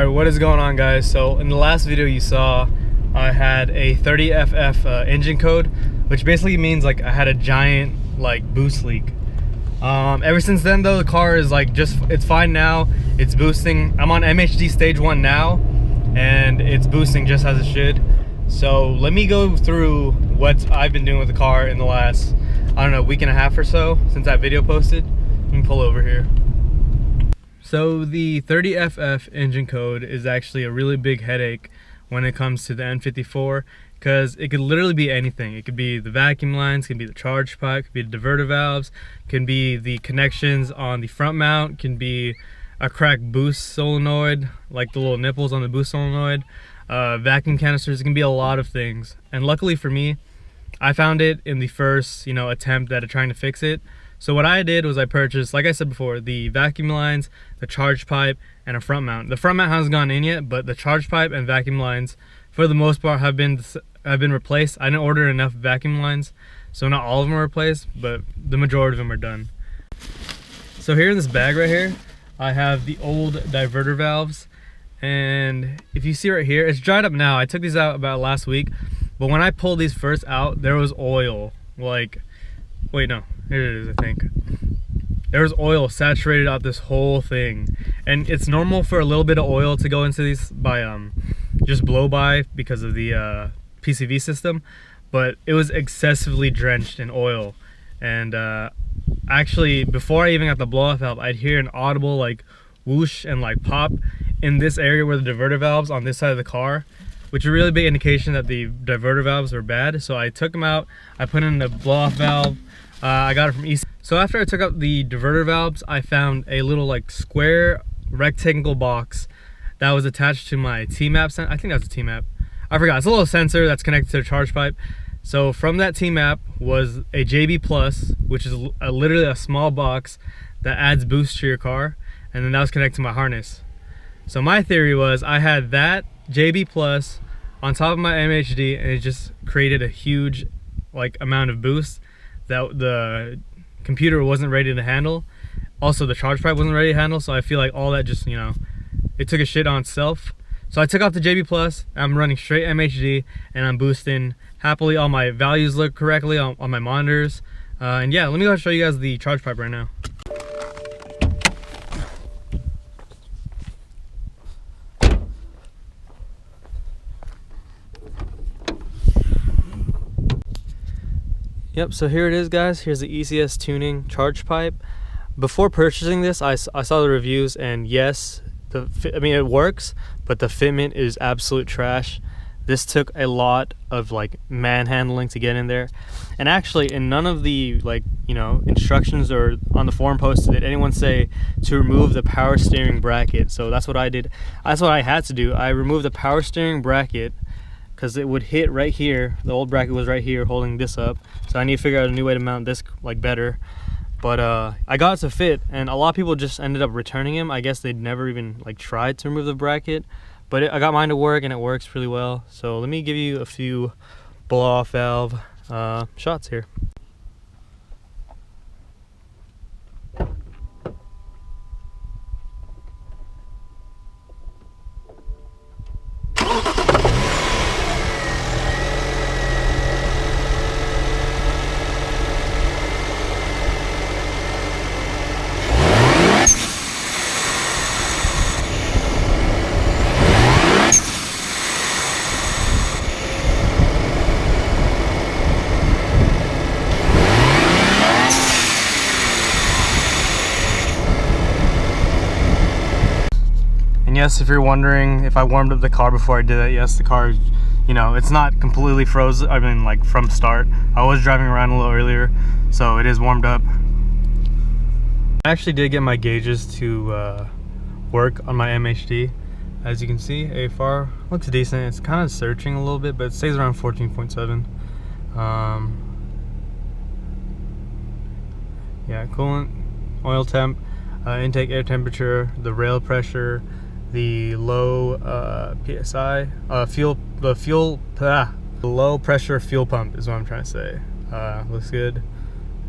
Alright, what is going on, guys? So in the last video you saw, I had a 30FF engine code, which basically means like I had a giant like boost leak. Ever since then though, the car is like it's fine now. It's boosting. I'm on MHD stage 1 now, and it's boosting just as it should. So let me go through what I've been doing with the car in the last, I don't know, week and a half or so since that video posted. Let me pull over here. So the 30FF engine code is actually a really big headache when it comes to the N54, because it could literally be anything. It could be the vacuum lines, it could be the charge pipe, it could be the diverter valves, it can be the connections on the front mount, it can be a cracked boost solenoid, like the little nipples on the boost solenoid, vacuum canisters. It can be a lot of things. And luckily for me, I found it in the first, attempt at trying to fix it. So what I did was I purchased, like I said before, the vacuum lines, the charge pipe, and a front mount. The front mount hasn't gone in yet, but the charge pipe and vacuum lines, for the most part, have been replaced. I didn't order enough vacuum lines, so not all of them are replaced, but the majority of them are done. So here in this bag right here, I have the old diverter valves, and if you see right here, it's dried up now. I took these out about last week, but when I pulled these first out, there was oil. Like, wait, no. Here it is, I think. There was oil saturated out this whole thing. And it's normal for a little bit of oil to go into these by just blow by because of the PCV system, but it was excessively drenched in oil. And actually, before I even got the blow off valve, I'd hear an audible like whoosh and like pop in this area where the diverter valves on this side of the car, which is a really big indication that the diverter valves were bad. So I took them out, I put in the blow off valve. I got it from ECS. So after I took out the diverter valves, I found a little like square rectangle box that was attached to my T-map sensor. I think that's a T-map. I forgot. It's a little sensor that's connected to the charge pipe. So from that T-map was a JB Plus, which is literally a small box that adds boost to your car, and then that was connected to my harness. So my theory was I had that JB Plus on top of my MHD, and it just created a huge like amount of boost that the computer wasn't ready to handle. Also, the charge pipe wasn't ready to handle, so I feel like all that just, it took a shit on itself. So I took out the JB Plus, I'm running straight MHD, and I'm boosting happily. All my values look correctly on my monitors. And yeah, let me go ahead and show you guys the charge pipe right now. Yep, so here it is, guys. Here's the ECS Tuning charge pipe. Before purchasing this, I saw the reviews, and yes, it works, but the fitment is absolute trash. This took a lot of like manhandling to get in there. And actually, in none of the instructions or on the forum posted did anyone say to remove the power steering bracket. So that's what I did. That's what I had to do. I removed the power steering bracket because it would hit right here. The old bracket was right here holding this up, so I need to figure out a new way to mount this like better. But I got it to fit, and a lot of people just ended up returning him. I guess they'd never even like tried to remove the bracket, but I got mine to work, and it works really well. So let me give you a few blow off valve shots here. Yes, if you're wondering if I warmed up the car before I did that, yes, the car, it's not completely frozen. I mean, like from start. I was driving around a little earlier, so it is warmed up. I actually did get my gauges to work on my MHD. As you can see, AFR looks decent. It's kind of searching a little bit, but it stays around 14.7. Yeah, coolant, oil temp, intake air temperature, the rail pressure, the low PSI, the low pressure fuel pump is what I'm trying to say. Looks good.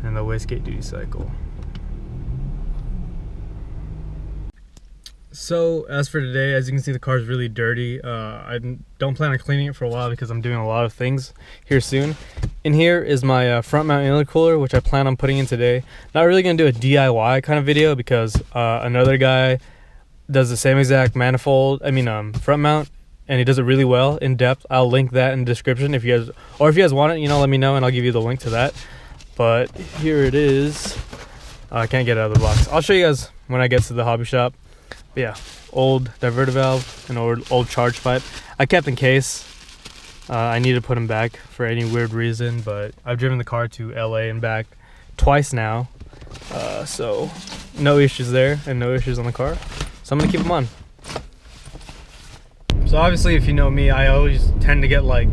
And the wastegate duty cycle. So as for today, as you can see, the car is really dirty. I don't plan on cleaning it for a while because I'm doing a lot of things here soon. In here is my front mount intercooler, which I plan on putting in today. Not really gonna do a DIY kind of video because another guy does the same exact manifold, front mount, and he does it really well, in depth. I'll link that in the description if you guys want it, let me know and I'll give you the link to that. But here it is. I can't get it out of the box. I'll show you guys when I get to the hobby shop. But yeah, old diverter valve and old charge pipe. I kept in case. I need to put them back for any weird reason, but I've driven the car to LA and back twice now. So no issues there and no issues on the car. So I'm gonna keep them on. So obviously, if you know me, I always tend to get like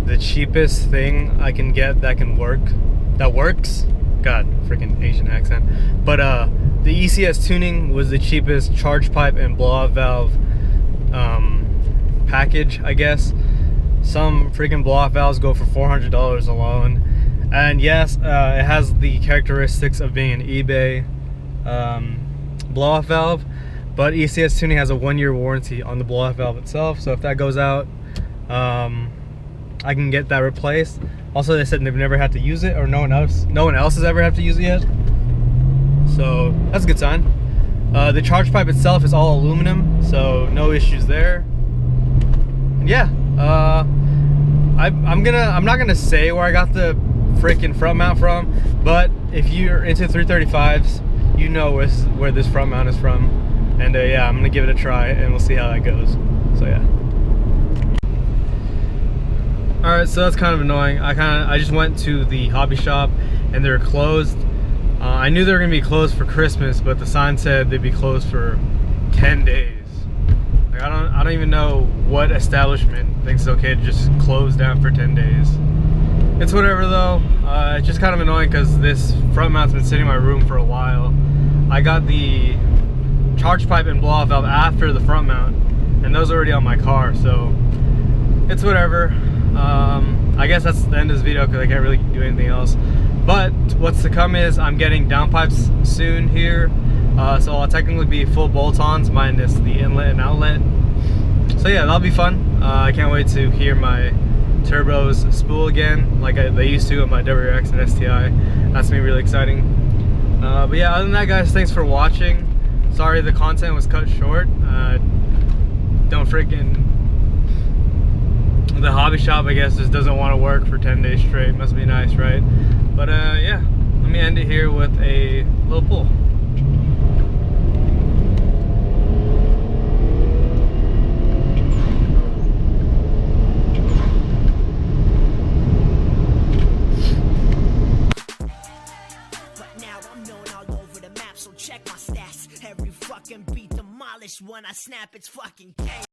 the cheapest thing I can get that works. God, freaking Asian accent. But the ECS Tuning was the cheapest charge pipe and blow-off valve package, I guess. Some freaking blow-off valves go for $400 alone. And yes, it has the characteristics of being an eBay blow-off valve, but ECS Tuning has a 1-year warranty on the blow-off valve itself. So if that goes out, I can get that replaced. Also, they said they've never had to use it, or no one else has ever had to use it yet. So that's a good sign. The charge pipe itself is all aluminum, so no issues there. And yeah, I'm not gonna say where I got the freaking front mount from, but if you're into 335s, you know where this front mount is from. And yeah, I'm gonna give it a try, and we'll see how that goes. So yeah. Alright, so that's kind of annoying. I just went to the hobby shop and they're closed. I knew they were gonna be closed for Christmas, but the sign said they'd be closed for 10 days. Like, I don't even know what establishment thinks it's okay to just close down for 10 days. It's whatever though. It's just kind of annoying because this front mount's been sitting in my room for a while. I got the charge pipe and blow-off valve after the front mount, and those are already on my car, so it's whatever. I guess that's the end of this video because I can't really do anything else. But what's to come is I'm getting downpipes soon here, so I'll technically be full bolt-ons minus the inlet and outlet. So yeah, that'll be fun. I can't wait to hear my turbos spool again like they used to on my WRX and STI. That's gonna be really exciting. But yeah, other than that, guys, thanks for watching. Sorry the content was cut short. The hobby shop, I guess, just doesn't want to work for 10 days straight. Must be nice, right? But yeah, let me end it here with a little pull. But now I'm known all over the map, so check my stats. Every fucking beat demolished when I snap, it's fucking game.